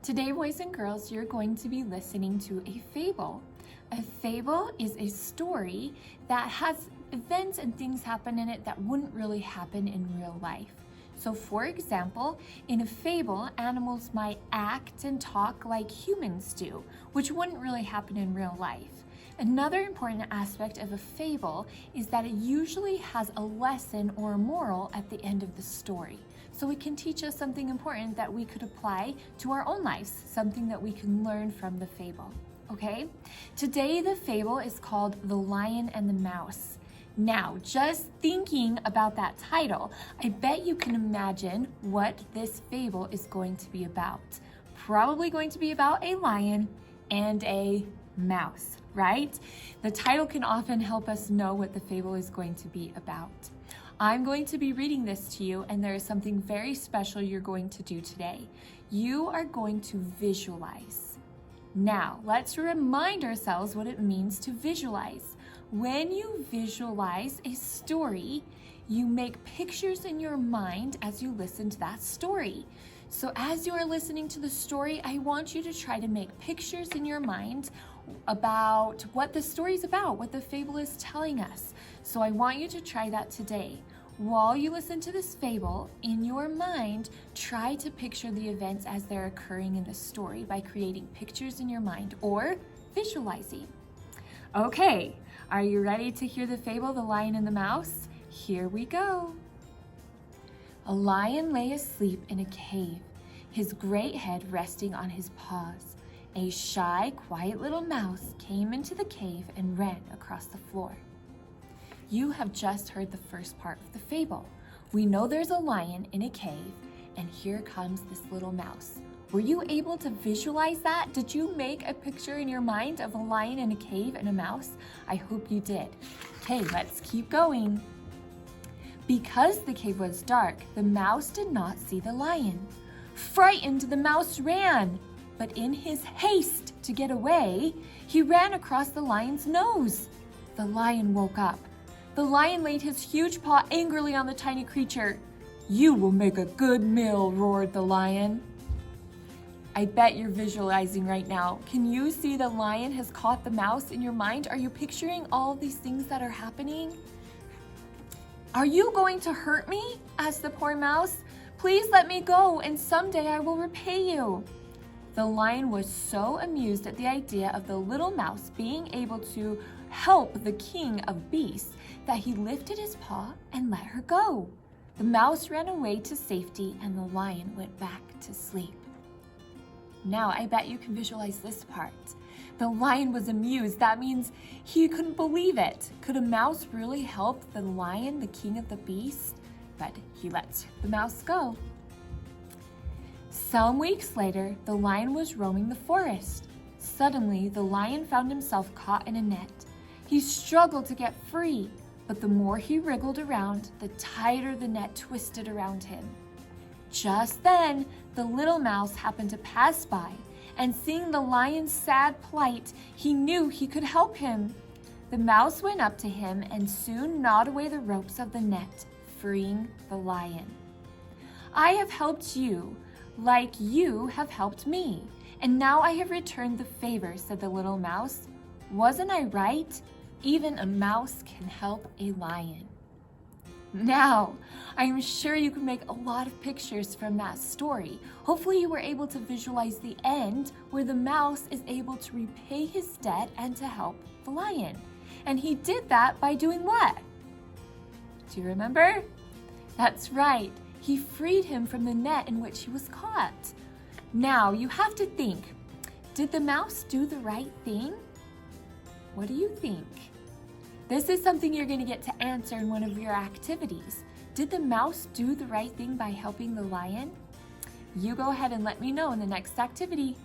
Today, boys and girls, you're going to be listening to a fable. A fable is a story that has events and things happen in it that wouldn't really happen in real life. So for example, in a fable, animals might act and talk like humans do, which wouldn't really happen in real life. Another important aspect of a fable is that it usually has a lesson or a moral at the end of the story. So it can teach us something important that we could apply to our own lives, something that we can learn from the fable. Okay? Today the fable is called The Lion and the Mouse. Now, just thinking about that title, I bet you can imagine what this fable is going to be about. Probably going to be about a lion and a mouse, right? The title can often help us know what the fable is going to be about. I'm going to be reading this to you, and there is something very special you're going to do today. You are going to visualize. Now, let's remind ourselves what it means to visualize. When you visualize a story, you make pictures in your mind as you listen to that story. So as you are listening to the story, I want you to try to make pictures in your mind about what the story is about, what the fable is telling us. So I want you to try that today. While you listen to this fable, in your mind, try to picture the events as they're occurring in the story by creating pictures in your mind or visualizing. Okay, are you ready to hear the fable, The Lion and the Mouse? Here we go. A lion lay asleep in a cave, his great head resting on his paws. A shy, quiet little mouse came into the cave and ran across the floor. You have just heard the first part of the fable. We know there's a lion in a cave, and here comes this little mouse. Were you able to visualize that? Did you make a picture in your mind of a lion in a cave and a mouse? I hope you did. Okay, let's keep going. Because the cave was dark, the mouse did not see the lion. Frightened, the mouse ran, but in his haste to get away, he ran across the lion's nose. The lion woke up. The lion laid his huge paw angrily on the tiny creature. "You will make a good meal," roared the lion. I bet you're visualizing right now. Can you see the lion has caught the mouse in your mind? Are you picturing all of these things that are happening? "Are you going to hurt me?" asked the poor mouse. "Please let me go, and someday I will repay you." The lion was so amused at the idea of the little mouse being able to help the king of beasts that he lifted his paw and let her go. The mouse ran away to safety, and the lion went back to sleep. Now, I bet you can visualize this part. The lion was amused. That means he couldn't believe it. Could a mouse really help the lion, the king of the beasts? But he let the mouse go. Some weeks later, the lion was roaming the forest. Suddenly, the lion found himself caught in a net. He struggled to get free, but the more he wriggled around, the tighter the net twisted around him. Just then, the little mouse happened to pass by, and seeing the lion's sad plight, he knew he could help him. The mouse went up to him and soon gnawed away the ropes of the net, freeing the lion. "I have helped you, like you have helped me, and now I have returned the favor," said the little mouse. "Wasn't I right? Even a mouse can help a lion." Now, I'm sure you can make a lot of pictures from that story. Hopefully you were able to visualize the end where the mouse is able to repay his debt and to help the lion. And he did that by doing what? Do you remember? That's right. He freed him from the net in which he was caught. Now, you have to think, did the mouse do the right thing? What do you think? This is something you're going to get to answer in one of your activities. Did the mouse do the right thing by helping the lion? You go ahead and let me know in the next activity.